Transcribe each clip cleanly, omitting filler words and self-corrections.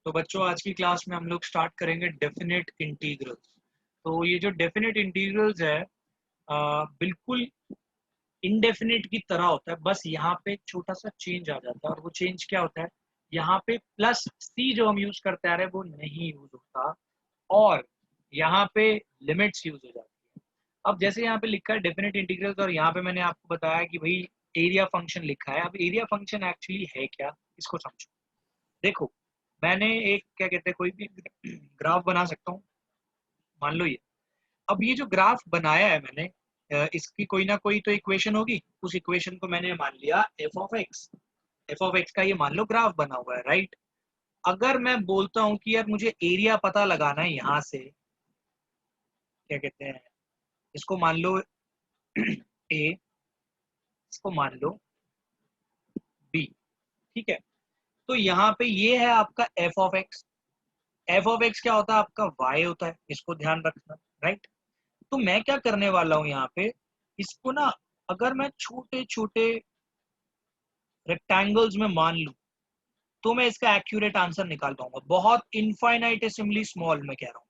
तो बच्चों आज की क्लास में हम लोग स्टार्ट करेंगे डेफिनेट इंटीग्रल्स। तो ये जो डेफिनेट इंटीग्रल्स है बिल्कुल इनडेफिनेट की तरह होता है, बस यहाँ पे एक छोटा सा चेंज आ जाता है। और वो चेंज क्या होता है, यहाँ पे प्लस सी जो हम यूज करते आ रहे हैं वो नहीं यूज होता और यहाँ पे लिमिट्स यूज हो जाती है। अब जैसे यहाँ पे लिखा है डेफिनेट इंटीग्रल्स और यहाँ पे मैंने आपको बताया कि भाई एरिया फंक्शन लिखा है। अब एरिया फंक्शन एक्चुअली है क्या, इसको समझो। देखो, मैंने एक क्या कहते हैं कोई भी ग्राफ बना सकता हूँ। मान लो ये, अब ये जो ग्राफ बनाया है मैंने, इसकी कोई ना कोई तो इक्वेशन होगी। उस इक्वेशन को मैंने मान लिया F of x. F of x का ये मान लो ग्राफ बना हुआ है, राइट। अगर मैं बोलता हूँ कि यार मुझे एरिया पता लगाना है यहाँ से, क्या कहते हैं, इसको मान लो ए, इसको मान लो बी, ठीक है। तो यहाँ पे ये है आपका F of x. F of x क्या होता है, आपका वाई होता है, इसको ध्यान रखना, राइट। तो मैं क्या करने वाला हूं यहाँ पे, इसको ना अगर मैं छोटे छोटे रेक्टेंगल्स में मान लूं तो मैं इसका एक्यूरेट आंसर निकाल पाऊंगा। बहुत इनफाइनाइटेसिमली स्मॉल में कह रहा हूँ,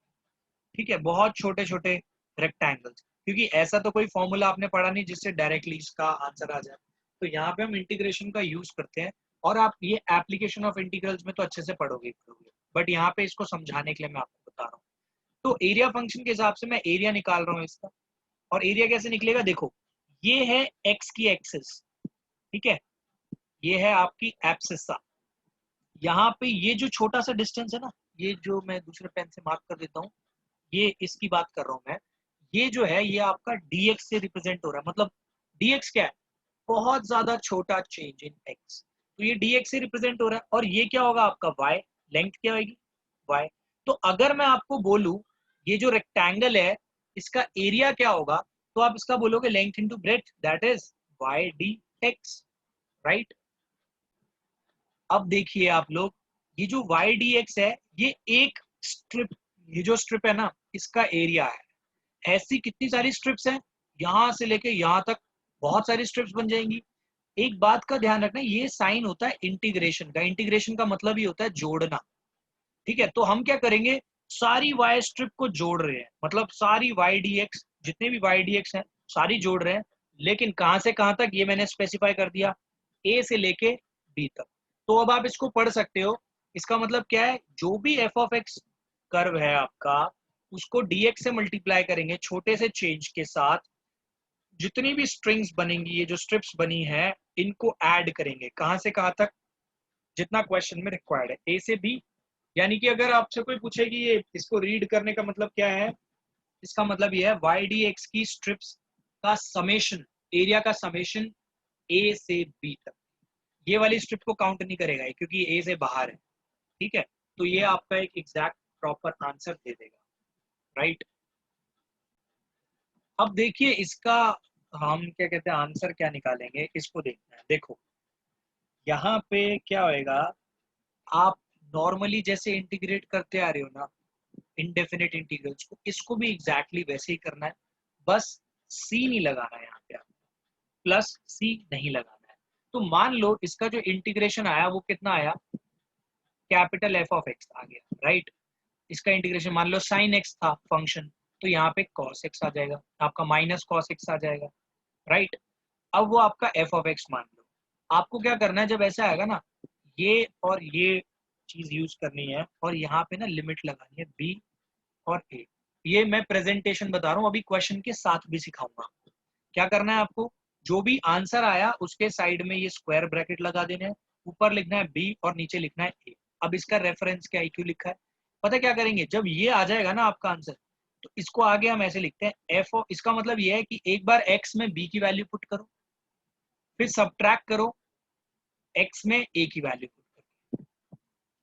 ठीक है, बहुत छोटे छोटे रेक्टेंगल्स, क्योंकि ऐसा तो कोई फॉर्मूला आपने पढ़ा नहीं जिससे डायरेक्टली इसका आंसर आ जाए। तो यहाँ पे हम इंटीग्रेशन का यूज करते हैं और आप ये एप्लीकेशन ऑफ इंटीग्रल्स में तो अच्छे से पढ़ोगे, बट यहाँ पे इसको समझाने के लिए मैं आपको बता रहा हूँ। तो एरिया फंक्शन के हिसाब से मैं एरिया निकाल रहा हूँ इसका। और एरिया कैसे निकलेगा, देखो ये है एक्स की एक्सिस, ठीक है, ये है आपकी एब्सिसा। यहाँ पे ये जो छोटा सा डिस्टेंस है ना, ये जो मैं दूसरे पेन से मार्क कर देता हूँ, ये इसकी बात कर रहा हूँ मैं। ये जो है ये आपका dx से रिप्रेजेंट हो रहा है। मतलब dx क्या है, बहुत ज्यादा छोटा चेंज इन x। तो ये dx से रिप्रेजेंट हो रहा है और ये क्या होगा आपका y, लेंथ क्या होगी y। तो अगर मैं आपको बोलूं ये जो रेक्टेंगल है इसका एरिया क्या होगा, तो आप इसका बोलोगे length into breadth, that is y dx, right. अब देखिए आप लोग, ये जो y dx है ये एक स्ट्रिप, ये जो स्ट्रिप है ना इसका एरिया है। ऐसी कितनी सारी स्ट्रिप्स हैं, यहां से लेके यहां तक बहुत सारी स्ट्रिप्स बन जाएंगी। एक बात का ध्यान रखना, ये साइन होता है इंटीग्रेशन का। इंटीग्रेशन का मतलब ही होता है जोड़ना, ठीक है। तो हम क्या करेंगे, सारी y स्ट्रिप को जोड़ रहे हैं, मतलब सारी y dx, जितने भी y dx हैं सारी जोड़ रहे हैं। लेकिन कहां से कहां तक ये मैंने स्पेसिफाई कर दिया, a से लेके b तक। तो अब आप इसको पढ़ सकते हो। इसका मतलब क्या है, जो भी f ऑफ x कर्व है आपका, उसको dx से मल्टीप्लाई करेंगे छोटे से चेंज के साथ। जितनी भी स्ट्रिंग्स बनेंगी, ये जो स्ट्रिप्स बनी है, इनको ऐड करेंगे कहां से कहां तक, जितना क्वेश्चन में रिक्वायर्ड है, ए से बी। यानी कि अगर आपसे कोई पूछे कि ये इसको रीड करने का मतलब क्या है, इसका मतलब ये है वाई डी एक्स की स्ट्रिप्स का समेशन, एरिया का समेशन ए से बी तक। ये वाली स्ट्रिप को काउंट नहीं करेगा क्योंकि ए से बाहर है, ठीक है। तो ये आपका एक एग्जैक्ट प्रॉपर आंसर दे देगा, राइट। अब देखिए इसका हम क्या कहते हैं आंसर क्या निकालेंगे, इसको देखना है। देखो यहाँ पे क्या होएगा, आप नॉर्मली जैसे इंटीग्रेट करते आ रहे हो ना इनडेफिनेट इंटीग्रल्स को, इसको भी एग्जैक्टली वैसे ही करना है। बस सी नहीं लगाना है यहाँ पे, आप प्लस सी नहीं लगाना है। तो मान लो इसका जो इंटीग्रेशन आया वो कितना आया, कैपिटल एफ ऑफ एक्स आ गया, राइट। इसका इंटीग्रेशन मान लो साइन एक्स था फंक्शन, तो यहाँ पे कॉस एक्स आ जाएगा, आपका माइनस कॉस एक्स आ जाएगा, राइट। अब वो आपका एफ ऑफ एक्स मान लो। आपको क्या करना है, जब ऐसा आएगा ना, ये और ये चीज यूज करनी है और यहाँ पे ना लिमिट लगानी है बी और ए। ये मैं प्रेजेंटेशन बता रहा हूँ, अभी क्वेश्चन के साथ भी सिखाऊंगा आपको क्या करना है। आपको जो भी आंसर आया उसके साइड में ये स्क्वायर ब्रैकेट लगा देने हैं, ऊपर लिखना है बी और नीचे लिखना है ए। अब इसका रेफरेंस क्या है, क्यों लिखा है, पता क्या करेंगे, जब ये आ जाएगा ना आपका आंसर, तो इसको आगे हम ऐसे लिखते हैं एफ। इसका मतलब ये है कि एक बार एक्स में बी की वैल्यू पुट करो, फिर सब्ट्रैक्ट करो एक्स में ए की वैल्यू पुट करो,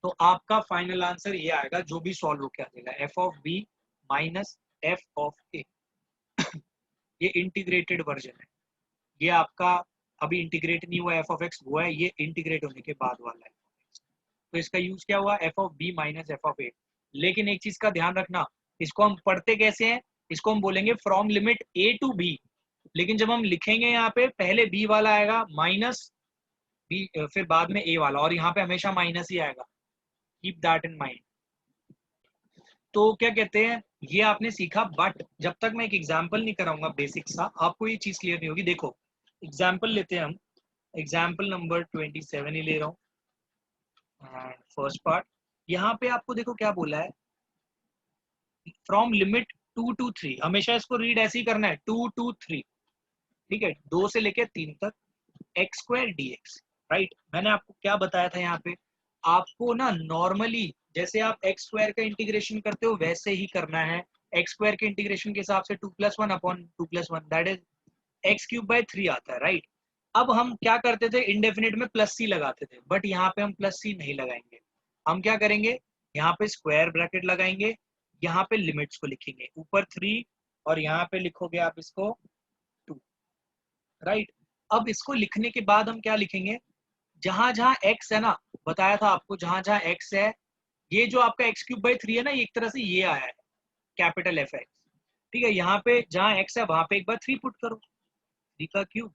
तो आपका फाइनल आंसर ये आएगा जो भी सॉल्व होकर आ जाएगा, F of B minus F of A. ये इंटीग्रेटेड वर्जन है, ये आपका अभी इंटीग्रेट नहीं हुआ एफ ऑफ एक्स, हुआ है ये इंटीग्रेट होने के बाद वाला है। तो इसका यूज क्या हुआ, F of B minus F of A. लेकिन एक चीज का ध्यान रखना, इसको हम पढ़ते कैसे हैं, इसको हम बोलेंगे from limit A to B. लेकिन जब हम लिखेंगे यहाँ पे पहले बी वाला आएगा माइनस बी, फिर बाद में ए वाला, और यहाँ पे हमेशा माइनस ही आएगा। Keep that in mind. तो क्या कहते हैं, ये आपने सीखा, बट जब तक मैं एक एग्जाम्पल नहीं कराऊंगा बेसिक सा, आपको ये चीज क्लियर नहीं होगी। देखो एग्जाम्पल लेते हैं हम, एग्जाम्पल नंबर 27 ही ले रहा हूँ। एंड फर्स्ट पार्ट, यहाँ पे आपको देखो क्या बोला है, फ्रॉम लिमिट 2 to 3, हमेशा इसको रीड ऐसे ही करना है 2 to 3, ठीक है, 2 से लेके 3 तक, x square D x, right. मैंने आपको क्या बताया था यहाँ पे, आपको ना नॉर्मली जैसे आप एक्स स्क्वायर का इंटीग्रेशन करते हो वैसे ही करना है। एक्स स्क्वायर के इंटीग्रेशन के हिसाब से 2+1 अपॉन 2+1 दैट इज x³/3 आता है, राइट। अब हम क्या करते थे, इंडेफिनिट में प्लस सी लगाते थे, बट यहाँ पे हम प्लस सी नहीं लगाएंगे। हम क्या करेंगे, यहाँ पे स्क्वायर ब्रैकेट लगाएंगे, यहाँ पे लिमिट्स को लिखेंगे, ऊपर 3 और यहाँ पे लिखोगे आप इसको 2, राइट। अब इसको लिखने के बाद हम क्या लिखेंगे, जहां जहां x है ना, बताया था आपको, जहां जहां x है, ये जो आपका x³/3 है ना, ये एक तरह से ये आया है कैपिटल F x, ठीक है। यहाँ पे जहां x है वहां पे एक बार 3 पुट करो, 3/3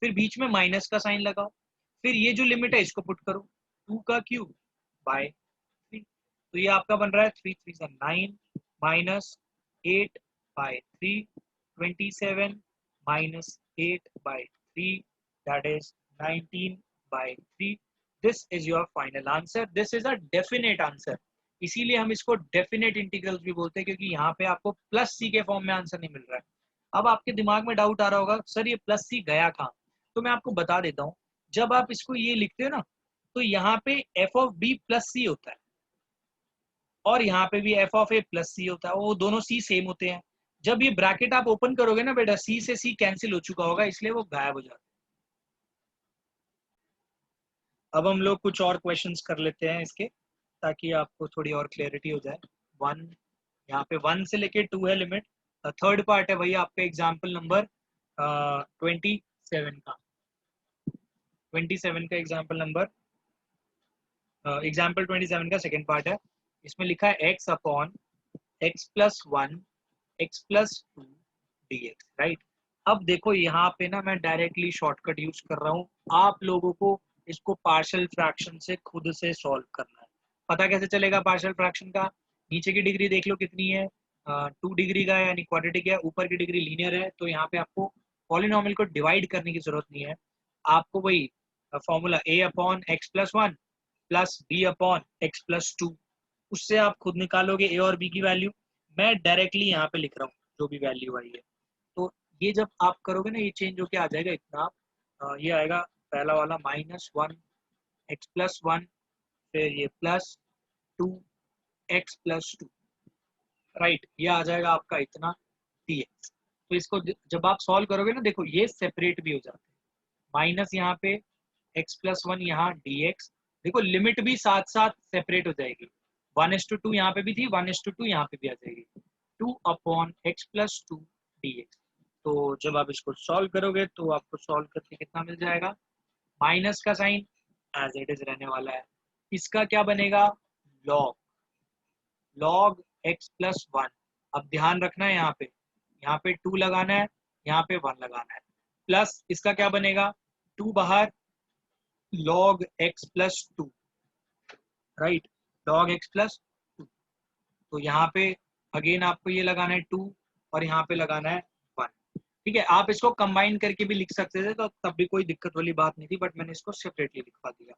फिर बीच में माइनस का साइन लगाओ, फिर ये जो लिमिट है इसको पुट करो, 2/3, तो ये आपका बन रहा है 3 3 9 minus 8/3, 27 minus 8/3, that is 19/3। This is your final answer, this is a definite answer. इसीलिए हम इसको डेफिनेट इंटीग्रल्स भी बोलते हैं, क्योंकि यहाँ पे आपको प्लस सी के फॉर्म में आंसर नहीं मिल रहा है। अब आपके दिमाग में डाउट आ रहा होगा, सर ये प्लस सी गया कहाँ, तो मैं आपको बता देता हूँ। जब आप इसको ये लिखते हो ना, तो यहाँ पे एफ ऑफ बी प्लस सी होता है, और यहाँ पे भी एफ ऑफ ए प्लस सी होता है, वो दोनों सी सेम होते हैं। जब ये ब्रैकेट आप ओपन करोगे ना बेटा, सी से सी कैंसिल हो चुका होगा, इसलिए वो गायब हो जाता है। अब हम लोग कुछ और क्वेश्चंस कर लेते हैं इसके, ताकि आपको थोड़ी और क्लैरिटी हो जाए। 1, यहाँ पे 1 से लेके 2 है लिमिट। थर्ड पार्ट है वही आपका एग्जाम्पल नंबर 27 का, 27 का एग्जाम्पल 27 का सेकेंड पार्ट है। इसमें लिखा है x/(x+1 x+2 dx), राइट। अब देखो यहाँ पे ना मैं डायरेक्टली शॉर्टकट यूज कर रहा हूँ, आप लोगों को इसको पार्शियल फ्रैक्शन से खुद से सॉल्व करना है। पता कैसे चलेगा पार्शियल फ्रैक्शन का, नीचे की डिग्री देख लो कितनी है, 2 डिग्री का है यानी क्वाड्रेटिक है, ऊपर की डिग्री लीनियर है, तो यहाँ पे आपको पॉलिनॉमियल को डिवाइड करने की जरूरत नहीं है। आपको वही फॉर्मूला a/(x+1 प्लस b/(x+2), उससे आप खुद निकालोगे a और b की वैल्यू। मैं डायरेक्टली यहाँ पे लिख रहा हूँ जो भी वैल्यू आई है। तो ये जब आप करोगे ना, ये चेंज होके आ जाएगा इतना, ये आएगा पहला वाला -1 x+1, फिर ये +2 x+2, राइट। ये आ जाएगा आपका इतना dx। तो इसको जब आप सॉल्व करोगे ना, देखो ये सेपरेट भी हो जाते हैं, माइनस यहाँ पे x+1 यहाँ dx, देखो लिमिट भी साथ साथ सेपरेट हो जाएगी, 1:2 यहाँ पे भी थी, 1:2 यहाँ पे भी आ जाएगी, 2/(x+2 dx। तो जब आप इसको सॉल्व करोगे तो आपको सॉल्व करके कितना मिल जाएगा, माइनस का साइन एज इट इज रहने वाला है, इसका क्या बनेगा, log x+1। अब ध्यान रखना है यहाँ पे 2 लगाना है, यहाँ पे 1 लगाना है, प्लस इसका क्या बनेगा, 2 बाहर, log x+2, right, log x+2। तो यहाँ पे अगेन आपको ये लगाना है 2 और यहाँ पे लगाना है 1, ठीक है। आप इसको कंबाइन करके भी लिख सकते थे, तो तब भी कोई दिक्कत वाली बात नहीं थी, बट मैंने इसको सेपरेटली लिखवा दिया।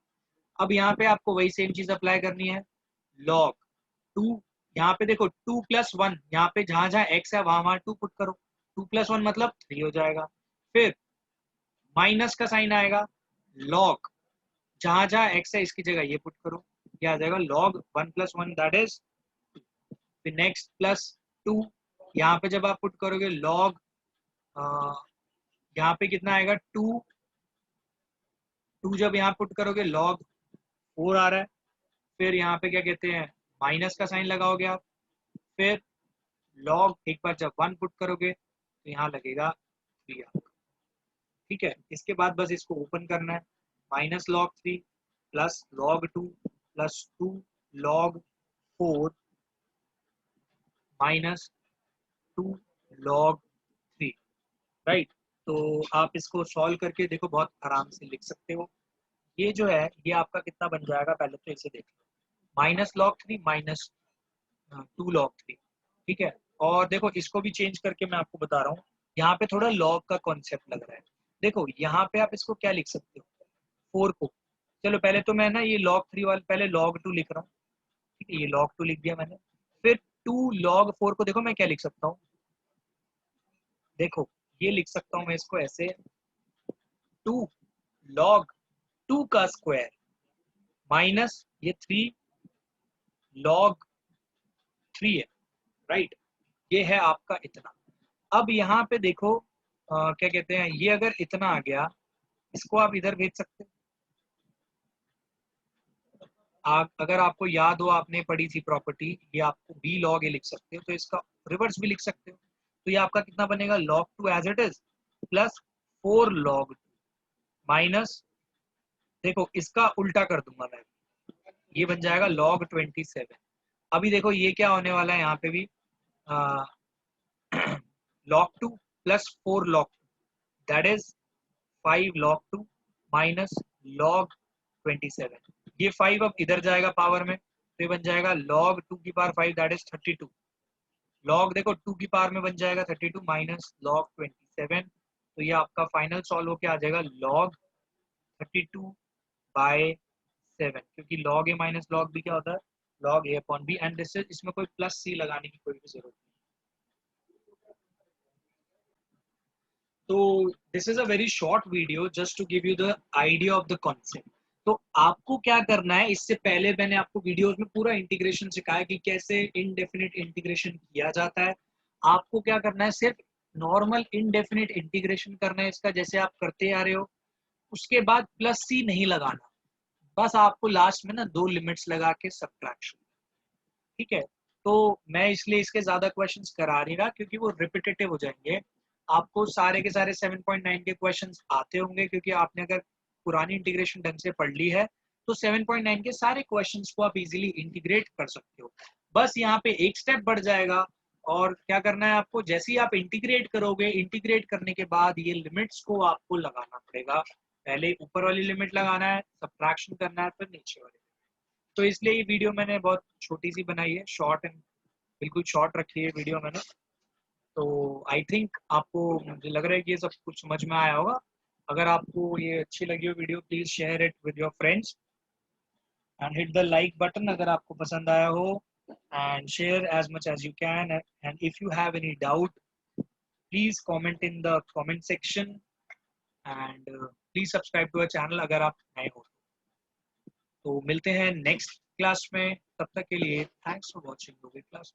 अब यहाँ पे आपको वही सेम चीज अप्लाई करनी है, log 2, यहाँ पे देखो 2+1, यहाँ पे जहां जहां x है वहां वहां 2 पुट करो, 2+1 मतलब 3 हो जाएगा, फिर माइनस का साइन आएगा, log जहां जहां x है इसकी जगह ये पुट करो, ये आ जाएगा log 1+1 दैट इज, फिर नेक्स्ट +2, यहाँ पे जब आप पुट करोगे log, यहाँ पे कितना आएगा 2 जब यहाँ पुट करोगे log 4 आ रहा है, फिर यहाँ पे क्या कहते हैं माइनस का साइन लगाओगे आप, फिर log एक बार जब 1 पुट करोगे तो यहाँ लगेगा 3 आपका, ठीक है। इसके बाद बस इसको ओपन करना है, -log 3 plus log 2 plus 2 log 4 -2 log 3, right. तो आप इसको सॉल्व करके देखो बहुत आराम से लिख सकते हो। ये जो है ये आपका कितना बन जाएगा, पहले तो इसे देख लो, -log 3 माइनस 2 log 3, ठीक है। और देखो इसको भी चेंज करके मैं आपको बता रहा हूँ, यहाँ पे थोड़ा लॉग का कॉन्सेप्ट लग रहा है। देखो यहाँ पे आप इसको क्या लिख सकते हो, 4 को, चलो पहले तो मैं ना ये log 3 वाले पहले log 2 लिख रहा हूँ, ठीक है, ये log 2 लिख दिया मैंने। फिर 2 log 4 को देखो मैं क्या लिख सकता हूँ, देखो ये लिख सकता हूँ मैं इसको ऐसे, 2 log 2 का स्क्वायर माइनस ये 3 log 3 है, राइट। ये है आपका इतना। अब यहाँ पे देखो क्या कहते हैं, ये अगर इतना आ गया, इसको आप इधर भेज सकते हो। अगर आपको याद हो, आपने पढ़ी थी प्रॉपर्टी, ये आपको b log a लिख सकते हो, तो इसका रिवर्स भी लिख सकते हो। तो ये आपका कितना बनेगा, log 2 as it is plus 4 log 2 minus, देखो इसका उल्टा कर दूंगा मैं, ये बन जाएगा log 27। अभी देखो ये क्या होने वाला है यहाँ पे भी, log 2 plus 4 log 2 that is 5 log 2 minus log 27। ये 5 अब इधर जाएगा पावर में, तो ये बन जाएगा log 2 की पावर 5 दैट इज 32। log देखो 2 की पावर में बन जाएगा 32 माइनस log 27, तो ये आपका फाइनल सॉल्व होके आ जाएगा log 32/7, क्योंकि log a minus log b क्या होता है, log a upon b, and this is, इसमें कोई प्लस c लगाने की कोई भी जरूरत नहीं। तो this is a very short video just to give you the idea of the concept. तो आपको क्या करना है, इससे पहले मैंने आपको वीडियोस में पूरा इंटीग्रेशन सिखाया कि कैसे इनडेफिनिट इंटीग्रेशन किया जाता है। आपको क्या करना है, सिर्फ नॉर्मल इनडेफिनिट इंटीग्रेशन करना है इसका, जैसे आप करते आ रहे हो। उसके बाद प्लस सी नहीं लगाना, बस आपको लास्ट में ना 2 लिमिट्स लगा के सब्ट्रैक्शन, ठीक है। तो मैं इसलिए इसके ज्यादा क्वेश्चंस करा नहीं रहा, क्योंकि वो रिपीटेटिव हो जाएंगे। आपको सारे के सारे 7.9 के क्वेश्चंस आते होंगे, क्योंकि आपने अगर पुरानी इंटीग्रेशन ढंग से पढ़ ली है, तो 7.9 के सारे क्वेश्चंस को आप इजीली इंटीग्रेट कर सकते हो। बस यहाँ पे एक स्टेप बढ़ जाएगा, और क्या करना है आपको, जैसे ही आप इंटीग्रेट करोगे, इंटीग्रेट करने के बाद ये लिमिट्स को आपको लगाना पड़ेगा। पहले ऊपर वाली लिमिट लगाना है, सब्ट्रैक्शन करना है, फिर नीचे वाली। तो इसलिए ये वीडियो मैंने बहुत छोटी सी बनाई है, शॉर्ट एंड बिल्कुल शॉर्ट रखी है वीडियो मैंने। तो आई थिंक आपको, मुझे लग रहा है कि ये सब कुछ समझ में आया होगा। अगर आपको ये अच्छी लगी हो video, please share it with your friends and hit the like button अगर आपको पसंद आया हो, and share as much as you can, and if you have any doubt please comment in the comment section, and please subscribe to our channel अगर आप नए हो। तो मिलते हैं नेक्स्ट क्लास में, तब तक के लिए थैंक्स फॉर वॉचिंग क्लास।